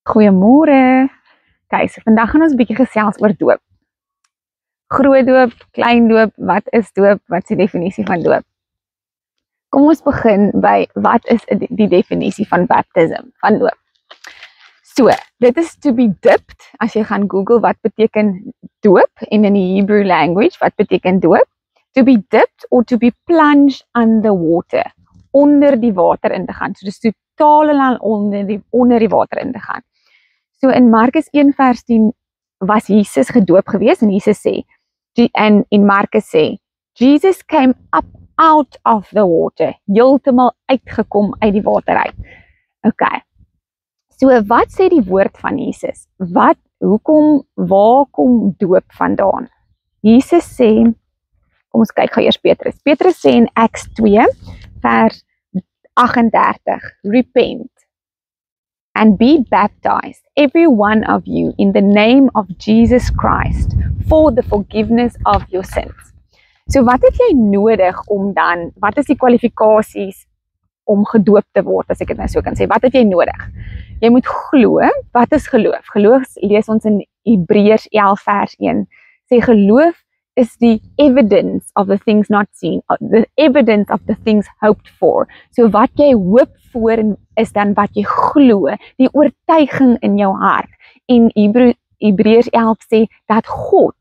Goeiemôre. Okay, so vandag gaan ons 'n bietjie gesels oor doop. Groot doop, klein doop, wat is doop? Wat is die definisie van doop? Kom ons begin by wat is die definisie van baptism, van doop. So, dit is to be dipped. As jy gaan Google wat beteken doop en in die Hebrew language, wat beteken doop? To be dipped or to be plunged under water. Onder die water in te gaan. So dis totaal en al onder die water in te gaan. So in Markus 1 vers 10 was Jesus gedoop gewees en Jesus sê, en in Markus sê, Jesus came up out of the water, heeltemal uitgekom uit die water uit. Okay. So wat sê die woord van Jesus? Waar kom doop vandaan? Jesus sê, kom ons kyk gou eers Petrus. Petrus sê in Acts 2 vers 38, repent and be baptized, every one of you, in the name of Jesus Christ, for the forgiveness of your sins. So wat het jy nodig om dan, wat is die kwalifikasies om gedoop te word, as ek dit nou so kan sê, wat het jy nodig? Jy moet glo. Wat is geloof? Geloof lees ons in Hebreërs 11 vers 1, sê geloof is the evidence of the things not seen, the evidence of the things hoped for. So wat jy hoop voor is dan wat jy glo, die oortuiging in jou hart. En Hebreërs 11 sê dat God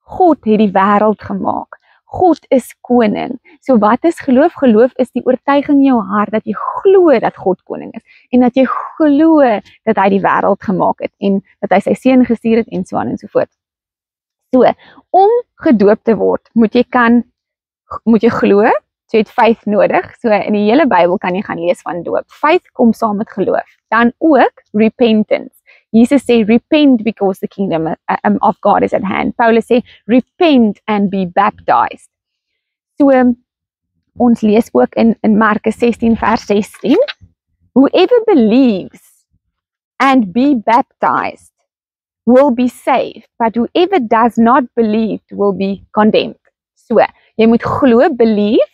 het die wêreld gemaak. God is koning. So wat is geloof? Geloof is die oortuiging in jou hart dat jy glo dat God koning is en dat jy glo dat hy die wêreld gemaak het en dat hy sy seun gestuur het en so aan en so voort. So, om gedoop te word, moet jy glo, so jy het faith nodig. So in die hele Bybel kan jy gaan lees van doop. Faith kom saam met geloof. Dan ook repentance. Jesus sê repent because the kingdom of God is at hand. Paulus sê repent and be baptized. So ons lees ook in Markus 16 vers 16. Whoever believes and be baptized will be saved, but whoever does not believe will be condemned. So, jy moet glo, believe,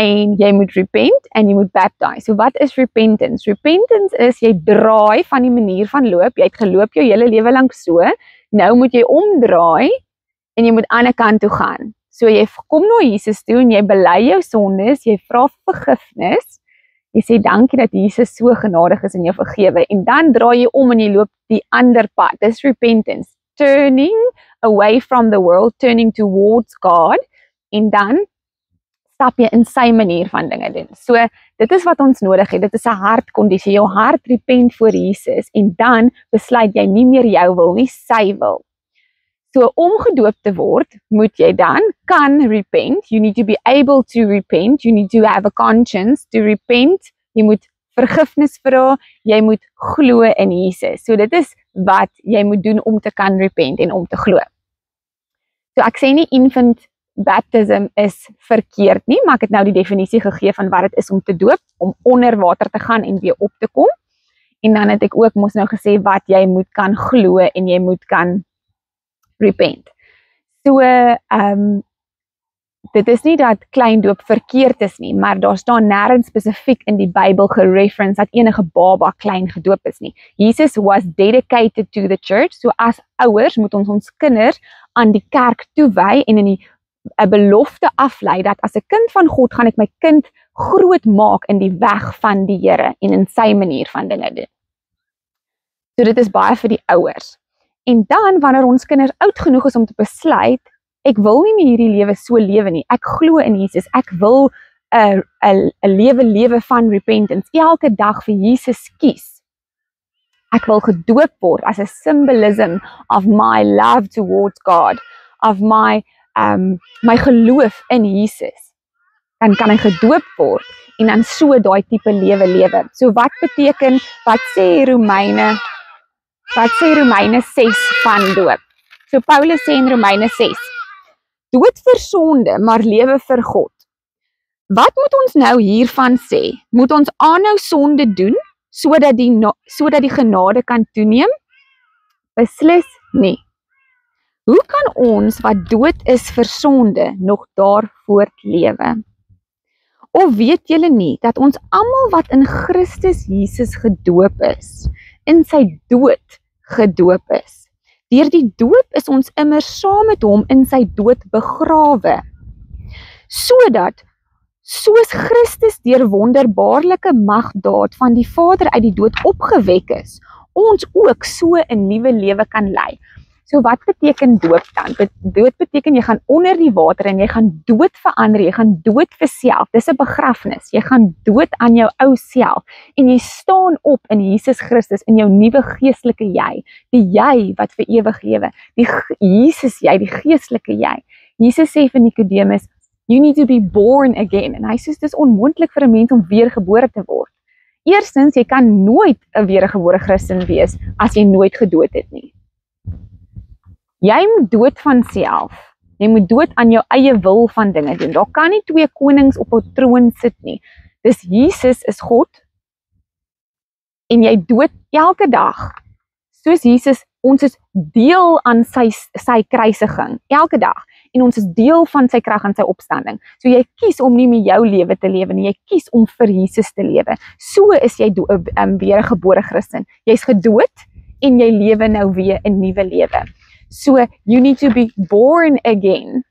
en jy moet repent, en jy moet baptize. So, wat is repentance? Repentance is, jy draai van die manier van loop, jy het geloop jou hele lewe lang so, nou moet jy omdraai, en jy moet aan die kant toe gaan. So, jy kom na Jesus toe, en jy bely jou sondes, jy vra vergifnis, jy sê dankie dat Jesus so genadig is en jou vergewe, en dan draai jy om en jy loop die ander pad. Dis repentance, turning away from the world, turning towards God, en dan stap jy in sy manier van dinge doen. So, dit is wat ons nodig het, dit is 'n hartkondisie, jou hart repent voor Jesus, en dan besluit jy nie meer jou wil nie, sy wil. So, om gedoop te word, moet jy dan kan repent. You need to be able to repent. You need to have a conscience to repent. Jy moet vergifnis vra. Jy moet glo in Jesus. So, dit is wat jy moet doen om te kan repent en om te glo. So, ek sê nie infant baptism is verkeerd nie, maar ek het nou die definisie gegee van wat het is om te doop, om onder water te gaan en weer op te kom. En dan het ek ook mos nou gesê wat jy moet kan glo en jy moet kan repent. So, dit is nie dat klein doop verkeerd is nie, maar daar staan nêrens spesifiek in die Bybel gereference dat enige baba klein gedoop is nie. Jesus was dedicated to the church, so as ouers moet ons kinders aan die kerk toewy en in 'n belofte aflei dat as 'n kind van God gaan ek my kind groot maak in die weg van die Here en in sy manier van dinge doen. So dit is baie vir die ouers. En dan, wanneer ons kinders oud genoeg is om te besluit, ek wil nie meer hierdie lewe so lewe nie, ek glo in Jesus, ek wil 'n lewe van repentance, elke dag vir Jesus kies. Ek wil gedoop word as 'n symbolism of my love towards God, of my geloof in Jesus. Dan kan hy gedoop word, en dan so daai tipe lewe. So wat sê Romeine 6 van doop? So Paulus sê in Romeine 6, dood vir sonde, maar lewe vir God. Wat moet ons nou hiervan sê? Moet ons aanhou sonde doen, sodat die genade kan toeneem? Beslis nie. Hoe kan ons wat dood is vir sonde nog daar voortlewe? Of weet julle nie, dat ons almal wat in Christus Jesus gedoop is, in sy dood gedoop is. Deur die doop is ons immers saam met hom in sy dood begrawe, sodat soos Christus deur wonderbaarlike magdaad van die Vader uit die dood opgewek is, ons ook so 'n nuwe lewe kan lei. So wat beteken doop dan? Dood beteken jy gaan onder die water en jy gaan dood verander, jy gaan dood vir self. Dis 'n begrafnis. Jy gaan dood aan jou ou self en jy staan op in Jesus Christus in jou nuwe geestelike jy, die jy wat vir ewig lewe. Die Jesus jy, die geestelike jy. Jesus sê vir Nikodemus, you need to be born again. En hy sê dis onmoontlik vir 'n mens om weergebore te word. Eerstens, jy kan nooit 'n weergebore Christen wees as jy nooit gedood het nie. Jy moet dood van self. Jy moet dood aan jou eie wil van dinge doen. Daar kan nie twee konings op 'n troon sit nie. Dis Jesus is God en jy dood elke dag. Soos Jesus, ons is deel aan sy kruisiging elke dag en ons is deel van sy krag en sy opstanding. So jy kies om nie met jou lewe te lewe nie, jy kies om vir Jesus te lewe. So is jy weer 'n gebore Christen. Jy's gedood en jy lewe nou weer 'n nuwe lewe. So, you need to be born again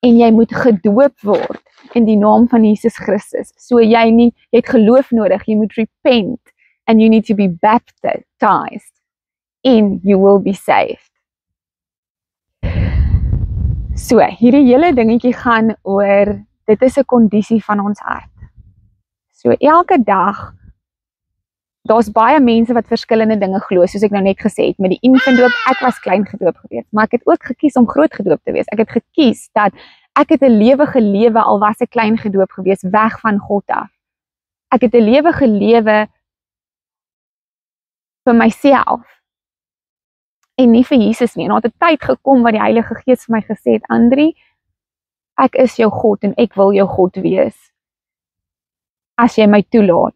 en jy moet gedoop word in die naam van Jesus Christus. So jy het geloof nodig, jy moet repent and you need to be baptized and you will be saved. So, hierdie hele dingetjie gaan oor, dit is 'n kondisie van ons hart. So, elke dag daar's baie mense wat verskillende dinge glo, soos ek nou net gesê het, met die infantdoop, ek was klein gedoop gewees, maar ek het ook gekies om groot gedoop te wees. Ek het gekies dat ek het 'n lewe gelewe al was ek klein gedoop gewees, weg van God af. Ek het 'n lewe gelewe vir myself en nie vir Jesus nie. En daar het 'n tyd gekom waar die Heilige Gees vir my gesê het, Andri, ek is jou God en ek wil jou God wees, as jy my toelaat.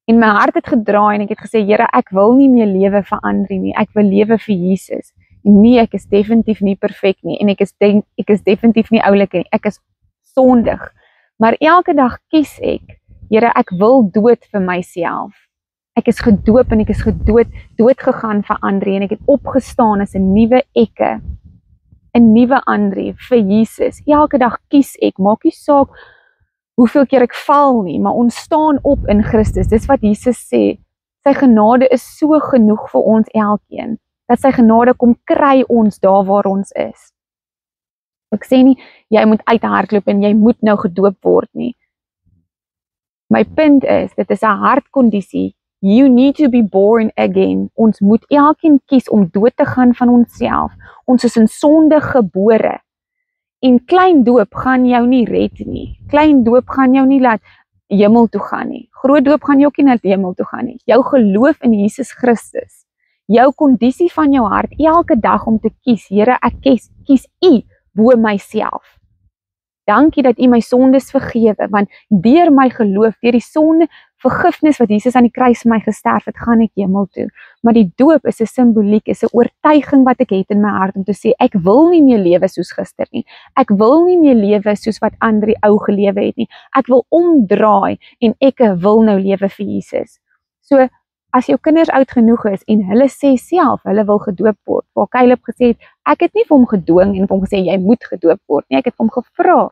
En my hart het gedraai en ek het gesê, Here, ek wil nie meer lewe vir ander nie, ek wil lewe vir Jesus. En nee, ek is definitief nie perfek nie en ek is definitief nie oulik nie, ek is sondig. Maar elke dag kies ek, Here, ek wil dood vir myself. Ek is gedoop en ek is dood gegaan vir ander en ek het opgestaan as 'n nuwe ekke, 'n nuwe ander vir Jesus. Elke dag kies ek, maak nie saak hoeveel keer ek val nie, maar ons staan op in Christus. Dis wat Jesus sê. Sy genade is so genoeg vir ons elkeen, dat sy genade kom kry ons daar waar ons is. Ek sê nie, jy moet uithardloop en jy moet nou gedoop word nie. My punt is, dit is 'n hartkondisie. You need to be born again. Ons moet elkeen kies om dood te gaan van onsself. Ons is in sonde gebore. En klein doop gaan jou nie red nie. Klein doop gaan jou nie laat hemel toe gaan nie. Groot doop gaan jou ook nie laat hemel toe gaan nie. Jou geloof in Jesus Christus, jou kondisie van jou hart, elke dag om te kies, Here, ek kies U bo myself. Dankie dat U my sondes vergewe, want deur my geloof, deur die sonde vergifnis wat Jesus aan die kruis vir my gesterf het, gaan ek hemel toe. Maar die doop is 'n simboliek, is 'n oortuiging wat ek het in my hart om te sê, ek wil nie meer lewe soos gister nie. Ek wil nie meer lewe soos wat ander ou gelewe het nie. Ek wil omdraai en ek wil nou lewe vir Jesus. So, as jou kinders oud genoeg is en hulle sê self, hulle wil gedoop word, waar Caleb gesê het, ek het nie vir hom gedwing en vir hom gesê, jy moet gedoop word nie, ek het vir hom gevra,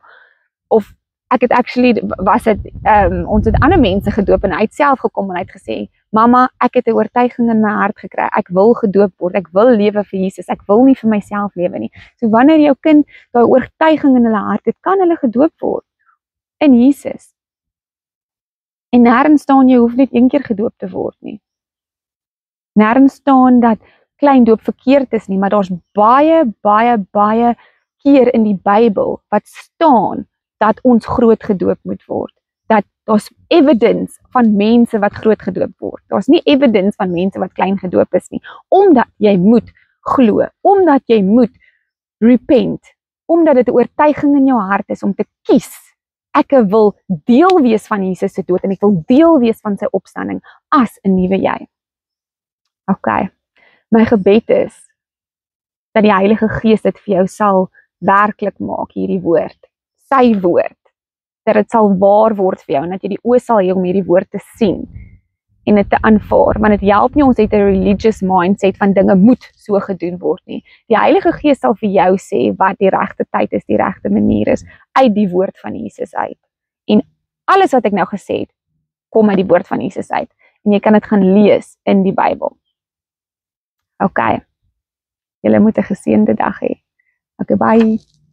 of ek het ons het ander mense gedoop en hy het self gekom en hy het gesê, mamma, ek het 'n oortuiging in my hart gekry, ek wil gedoop word, ek wil lewe vir Jesus, ek wil nie vir myself lewe nie. So wanneer jou kind daai oortuiging in hulle hart het, kan hulle gedoop word in Jesus. En nêrens staan jy hoef net een keer gedoop te word nie. Nêrens staan dat klein doop verkeerd is nie, maar daar's baie keer in die Bybel wat staan dat ons groot gedoop moet word. Dat daar's evidence van mense wat groot gedoop word. Daar's nie evidence van mense wat klein gedoop is nie, omdat jy moet glo, omdat jy moet repent, omdat dit 'n oortuiging in jou hart is om te kies. Ek wil deel wees van Jesus se dood en ek wil deel wees van sy opstanding as 'n nuwe jy. Okay. My gebed is dat die Heilige Gees dit vir jou sal werklik maak, hierdie woord, sy woord, dat dit sal waar word vir jou en dat jy die oë sal hê om hierdie woord te sien en dit te aanvaar, want dit help nie ons uit 'n religious mindset van dinge moet so gedoen word nie. Die Heilige Gees sal vir jou sê wat die regte tyd is, die regte manier is, uit die woord van Jesus uit. En alles wat ek nou gesê het, kom uit die woord van Jesus uit. En jy kan dit gaan lees in die Bybel. OK. Julle moet 'n geseënde dag hê. OK, bye.